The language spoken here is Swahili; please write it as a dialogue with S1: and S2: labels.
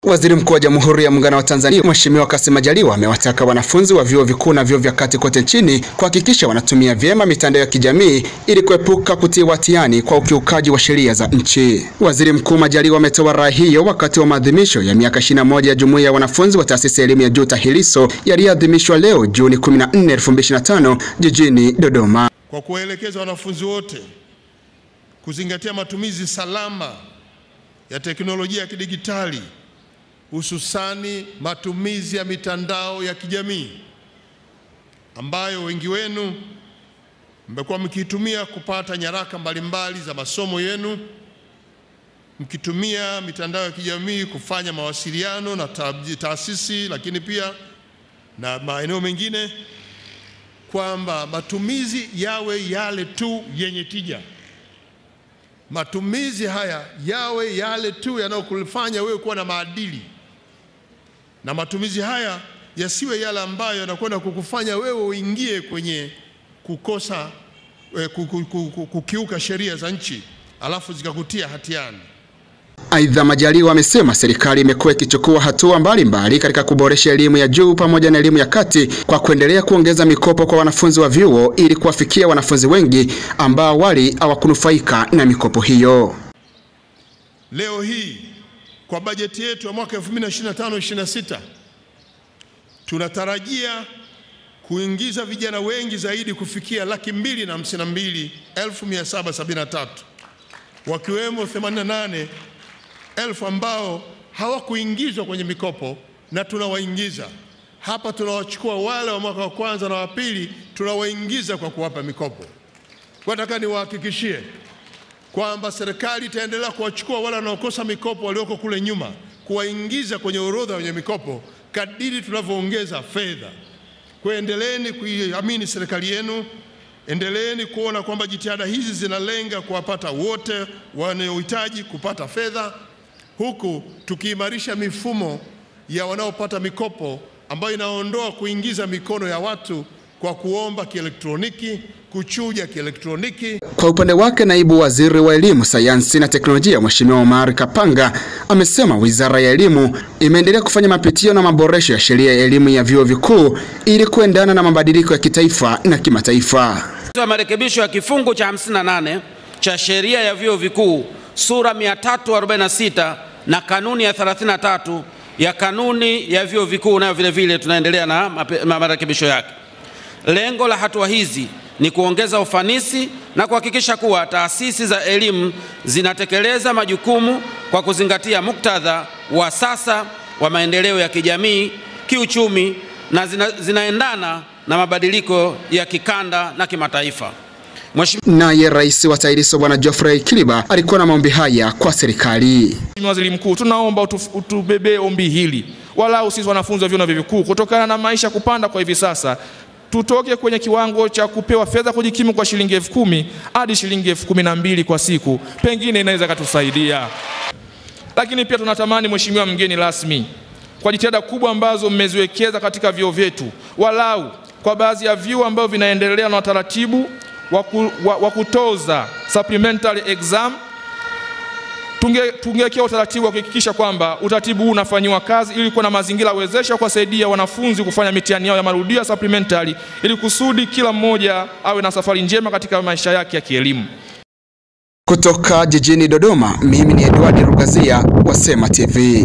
S1: Waziri Mkuu wa Jamhuri ya Muungano wa Tanzania Mheshimiwa Kassim Majaliwa amewataka wanafunzi wa vyuo vikuu na vyuo vya kati kote nchini kuhakikisha wanatumia vyema mitandao ya kijamii ili kuepuka kutiwa hatiani kwa ukiukaji wa sheria za nchi. Waziri Mkuu Majaliwa ametoa rai hiyo wakati wa maadhimisho ya miaka 21 ya Jumuiya ya Wanafunzi wa Taasisi ya Elimu ya Juu TAHLISO yaliyoadhimishwa leo Juni 14, 2025 jijini Dodoma.
S2: Kwa kuwaelekeza wanafunzi wote kuzingatia matumizi salama ya teknolojia ya kidigitali, hususani matumizi ya mitandao ya kijamii ambayo wengi wenu mmekuwa mkitumia kupata nyaraka mbalimbali za masomo yenu, mkitumia mitandao ya kijamii kufanya mawasiliano na taasisi, lakini pia na maeneo mengine, kwamba matumizi yawe yale tu yenye tija. Matumizi haya yawe yale tu yanayokufanya wewe kuwa na maadili, na matumizi haya yasiwe yale ambayo yanakwenda kukufanya wewe uingie kwenye kukosa kukiuka sheria za nchi alafu zikakutia hatiani.
S1: Aidha, Majaliwa amesema serikali imekuwa ikichukua hatua mbalimbali katika kuboresha elimu ya juu pamoja na elimu ya kati kwa kuendelea kuongeza mikopo kwa wanafunzi wa vyuo ili kuwafikia wanafunzi wengi ambao awali hawakunufaika na mikopo hiyo.
S2: Leo hii kwa bajeti yetu ya mwaka 2025-26 tunatarajia kuingiza vijana wengi zaidi kufikia 252,773, wakiwemo 88,000 ambao hawakuingizwa kwenye mikopo na tunawaingiza. Hapa tunawachukua wale wa mwaka wa kwanza na wa pili, tunawaingiza kwa kuwapa mikopo. Nataka niwahakikishie kwamba serikali itaendelea kuwachukua wale wanaokosa mikopo walioko kule nyuma, kuwaingiza kwenye orodha yenye mikopo kadiri tunavyoongeza fedha. Endeleeni kuiamini serikali yenu, endeleeni kuona kwamba jitihada hizi zinalenga kuwapata wote wanaohitaji kupata fedha, huku tukiimarisha mifumo ya wanaopata mikopo ambayo inaondoa kuingiza mikono ya watu kwa kuomba kielektroniki, kuchuja kielektroniki.
S1: Kwa upande wake, naibu waziri wa elimu, sayansi na teknolojia Mheshimiwa Omar Kapanga amesema Wizara ya Elimu imeendelea kufanya mapitio na maboresho ya sheria ya elimu ya vyuo vikuu ili kuendana na mabadiliko ya kitaifa na kimataifa.
S3: Marekebisho ya kifungu cha 58 cha sheria ya vyuo vikuu sura 346 na kanuni ya 33 ya kanuni ya vyuo vikuu, nayo vile vile tunaendelea na marekebisho yake. Lengo la hatua hizi ni kuongeza ufanisi na kuhakikisha kuwa taasisi za elimu zinatekeleza majukumu kwa kuzingatia muktadha wa sasa wa maendeleo ya kijamii, kiuchumi na zinaendana na mabadiliko ya kikanda na kimataifa.
S1: Naye Rais wa TAHLISO Bwana Geoffrey Kiliba alikuwa na maombi haya kwa serikali.
S4: Mheshimiwa Waziri Mkuu, tunaomba utubebe ombi hili, walau sisi wanafunzi wa vyuo vikuu, kutokana na maisha kupanda kwa hivi sasa, tutoke kwenye kiwango cha kupewa fedha kujikimu kwa shilingi 10,000 hadi shilingi 12,000 kwa siku. Pengine inaweza kutusaidia. Lakini pia tunatamani, Mheshimiwa mgeni rasmi, kwa jitihada kubwa ambazo mmeziwekeza katika vyuo vyetu, walau kwa baadhi ya vyuo ambao vinaendelea na utaratibu wa kutoza supplementary exam, tungewekea utaratibu wa kuhakikisha kwamba utaratibu huu unafanywa kazi ili kuwa na mazingira wezesha kuwasaidia wanafunzi kufanya mitihani yao ya marudio ya supplementary ili kusudi kila mmoja awe na safari njema katika maisha yake ya kielimu.
S1: Kutoka jijini Dodoma, mimi ni Edward Rugazia wa Sema TV.